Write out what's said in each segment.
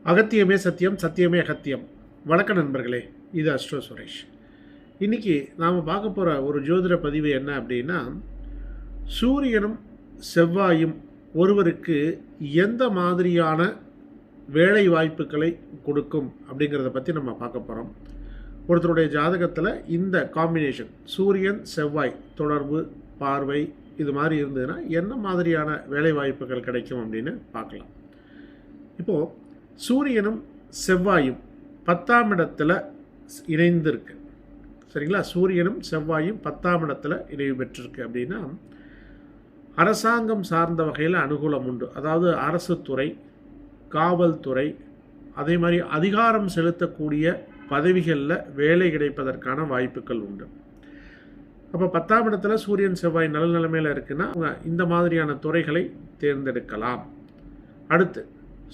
அகத்தியமே சத்தியம், சத்தியமே அகத்தியம். வணக்கம் நண்பர்களே, இது அஸ்ட்ரோ சுரேஷ். இன்றைக்கி நாம் பார்க்க போகிற ஒரு ஜோதிட பதிவு என்ன அப்படின்னா, சூரியனும் செவ்வாயும் ஒருவருக்கு எந்த மாதிரியான வேலை வாய்ப்புகளை கொடுக்கும் அப்படிங்கிறத பற்றி நம்ம பார்க்க போகிறோம். ஒருத்தருடைய ஜாதகத்தில் இந்த காம்பினேஷன் சூரியன் செவ்வாய் தொடர்பு பார்வை இது மாதிரி இருந்ததுன்னா என்ன மாதிரியான வேலை வாய்ப்புகள் கிடைக்கும் அப்படின்னு பார்க்கலாம். இப்போது சூரியனும் செவ்வாயும் 10ஆம் இடத்துல இணைந்திருக்கு, சரிங்களா? சூரியனும் செவ்வாயும் 10ஆம் இடத்துல இணைவு பெற்றிருக்கு அப்படின்னா அரசாங்கம் சார்ந்த வகையில் அனுகூலம் உண்டு. அதாவது அரசு துறை, காவல்துறை, அதே மாதிரி அதிகாரம் செலுத்தக்கூடிய பதவிகளில் வேலை கிடைப்பதற்கான வாய்ப்புகள் உண்டு. அப்போ 10ஆம் இடத்துல சூரியன் செவ்வாய் நல்ல நிலைமையில் இருக்குன்னா அவங்க இந்த மாதிரியான துறைகளை தேர்ந்தெடுக்கலாம். அடுத்து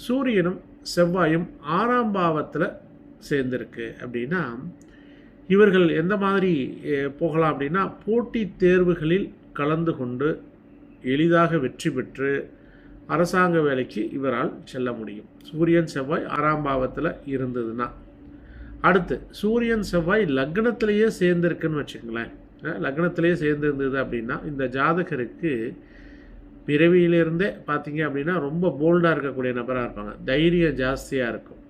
சூரியனும் செவ்வாயும் 6ஆம் பாவத்தில் சேர்ந்திருக்கு அப்படின்னா இவர்கள் எந்த மாதிரி போகலாம் அப்படின்னா போட்டித் தேர்வுகளில் கலந்து கொண்டு எளிதாக வெற்றி பெற்று அரசாங்க வேலைக்கு இவரால் செல்ல முடியும், சூரியன் செவ்வாய் 6ஆம் பாவத்தில் இருந்ததுன்னா. அடுத்து சூரியன் செவ்வாய் லக்னத்திலேயே சேர்ந்திருக்குன்னு வச்சுக்கோங்களேன். லக்னத்திலேயே சேர்ந்திருந்தது அப்படின்னா இந்த ஜாதகருக்கு பிறவியிலிருந்தே பார்த்தீங்க அப்படின்னா ரொம்ப போல்டாக இருக்கக்கூடிய நபராக இருப்பாங்க, தைரியம் ஜாஸ்தியாக இருக்கும்,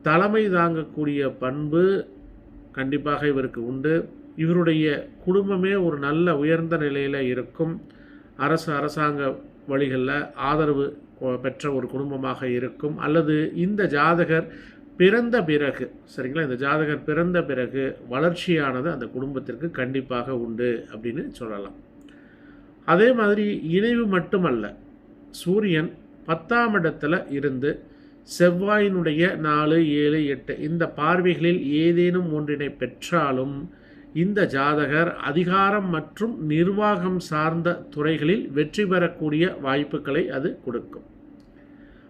தலைமை தாங்கக்கூடிய பண்பு கண்டிப்பாக இவருக்கு உண்டு. இவருடைய குடும்பமே ஒரு நல்ல உயர்ந்த நிலையில் இருக்கும், அரசாங்க வழிகளில் ஆதரவு பெற்ற ஒரு குடும்பமாக இருக்கும். அல்லது இந்த ஜாதகர் பிறந்த பிறகு, சரிங்களா, இந்த ஜாதகர் பிறந்த பிறகு வளர்ச்சியானது அந்த குடும்பத்திற்கு கண்டிப்பாக உண்டு அப்படின்னு சொல்லலாம். அதே மாதிரி இணைவு மட்டுமல்ல, சூரியன் 10ஆம் இடத்துல இருந்து செவ்வாயினுடைய 4, 7, 8 இந்த பார்வைகளில் ஏதேனும் ஒன்றினை பெற்றாலும் இந்த ஜாதகர் அதிகாரம் மற்றும் நிர்வாகம் சார்ந்த துறைகளில் வெற்றி பெறக்கூடிய வாய்ப்புகளை அது கொடுக்கும்.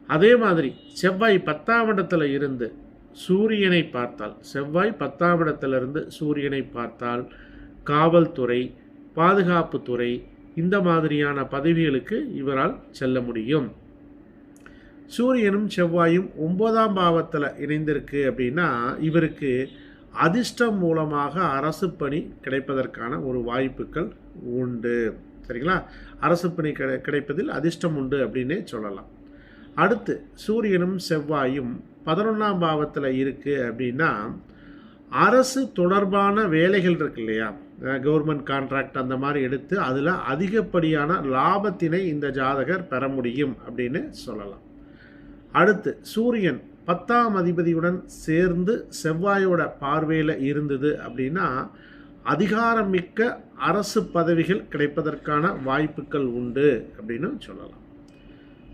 அதே மாதிரி செவ்வாய் 10ஆம் இடத்துல இருந்து சூரியனை பார்த்தால், செவ்வாய் 10ஆம் இடத்திலிருந்து சூரியனை பார்த்தால் காவல்துறை, பாதுகாப்புத்துறை இந்த மாதிரியான பதவிகளுக்கு இவரால் செல்ல முடியும். சூரியனும் செவ்வாயும் 9ஆம் பாவத்தில் இணைந்திருக்கு அப்படின்னா இவருக்கு அதிர்ஷ்டம் மூலமாக அரசு பணி கிடைப்பதற்கான ஒரு வாய்ப்புகள் உண்டு, சரிங்களா? அரசு பணி கிடைப்பதில் அதிர்ஷ்டம் உண்டு அப்படின்னே சொல்லலாம். அடுத்து சூரியனும் செவ்வாயும் 11ஆம் பாவத்தில் இருக்குது அப்படின்னா அரசு தொடர்பான வேலைகள் இருக்கு இல்லையா, கவர்மெண்ட் கான்ட்ராக்ட் அந்த மாதிரி எடுத்து அதில் அதிகப்படியான லாபத்தினை இந்த ஜாதகர் பெற முடியும் அப்படின்னு சொல்லலாம். அடுத்து சூரியன் 10ஆம் அதிபதியுடன் சேர்ந்து செவ்வாயோட பார்வையில் இருந்தது அப்படின்னா அதிகாரமிக்க அரசு பதவிகள் கிடைப்பதற்கான வாய்ப்புகள் உண்டு அப்படின்னு சொல்லலாம்.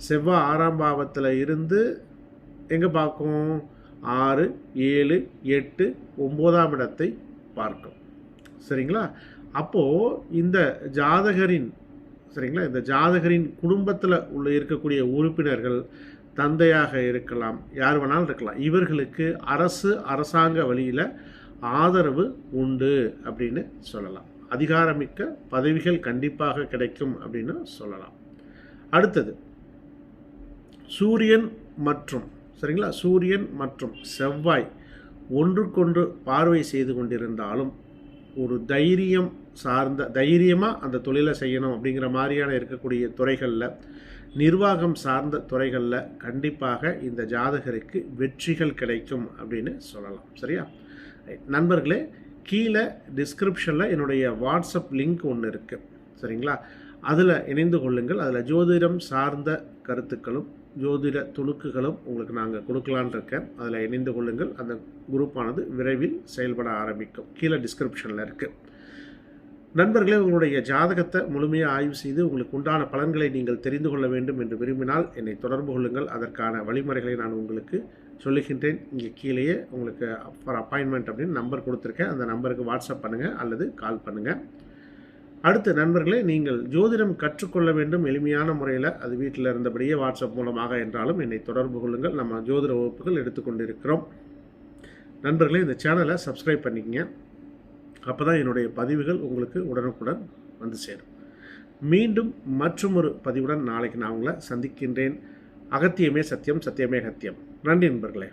செவ்வாய் 6ஆம் பாவத்தில் இருந்து எங்கே பார்க்கும், 6, 7, 8, 9ஆம் இடத்தை பார்க்கும், சரிங்களா? அப்போது இந்த ஜாதகரின், சரிங்களா, இந்த ஜாதகரின் குடும்பத்தில் இருக்கக்கூடிய உறுப்பினர்கள் தந்தையாக இருக்கலாம், யார் வேணாலும் இருக்கலாம், இவர்களுக்கு அரசாங்க வழியில் ஆதரவு உண்டு அப்படின்னு சொல்லலாம். அதிகாரமிக்க பதவிகள் கண்டிப்பாக கிடைக்கும் அப்படின்னு சொல்லலாம். அடுத்தது சூரியன் மற்றும், சரிங்களா, சூரியன் மற்றும் செவ்வாய் ஒன்றுக்கொன்று பார்வை செய்து கொண்டிருந்தாலும் ஒரு தைரியம் சார்ந்த, தைரியமாக அந்த தொழிலை செய்யணும் அப்படிங்கிற மாதிரியான இருக்கக்கூடிய துறைகளில், நிர்வாகம் சார்ந்த துறைகளில் கண்டிப்பாக இந்த ஜாதகருக்கு வெற்றிகள் கிடைக்கும் அப்படின்னு சொல்லலாம், சரியா? நண்பர்களே, கீழே டிஸ்கிரிப்ஷனில் என்னுடைய வாட்ஸ்அப் லிங்க் ஒன்று இருக்குது, சரிங்களா? அதில் இணைந்து கொள்ளுங்கள். அதில் ஜோதிடம் சார்ந்த கருத்துக்களும் ஜோதிட துணுக்குகளும் உங்களுக்கு நாங்கள் கொடுக்கலான் இருக்கேன். அதில் இணைந்து கொள்ளுங்கள். அந்த குரூப்பானது விரைவில் செயல்பட ஆரம்பிக்கும். கீழே டிஸ்கிரிப்ஷனில் இருக்குது. நண்பர்களே, உங்களுடைய ஜாதகத்தை முழுமையாக ஆய்வு செய்து உங்களுக்கு உண்டான பலன்களை நீங்கள் தெரிந்து கொள்ள வேண்டும் என்று விரும்பினால் என்னை தொடர்பு கொள்ளுங்கள். அதற்கான வழிமுறைகளை நான் உங்களுக்கு சொல்லுகின்றேன். இங்கே கீழேயே உங்களுக்கு ஃபார் அப்பாயின்மெண்ட் அப்படின்னு நம்பர் கொடுத்துருக்கேன். அந்த நம்பருக்கு வாட்ஸ்அப் பண்ணுங்கள் அல்லது கால் பண்ணுங்கள். அடுத்து நண்பர்களே, நீங்கள் ஜோதிடம் கற்றுக்கொள்ள வேண்டும் எளிமையான முறையில், அது வீட்டில் இருந்தபடியே வாட்ஸ்அப் மூலமாக என்றாலும் என்னை தொடர்பு கொள்ளுங்கள். நம்ம ஜோதிட வகுப்புகள் எடுத்துக்கொண்டிருக்கிறோம். நண்பர்களே, இந்த சேனலை சப்ஸ்கிரைப் பண்ணிக்கங்க. அப்போ தான் என்னுடைய பதிவுகள் உங்களுக்கு உடனுக்குடன் வந்து சேரும். மீண்டும் மற்றொரு பதிவுடன் நாளைக்கு நான் உங்களை சந்திக்கின்றேன். அகத்தியமே சத்தியம், சத்தியமே சத்தியம். நன்றி நண்பர்களே.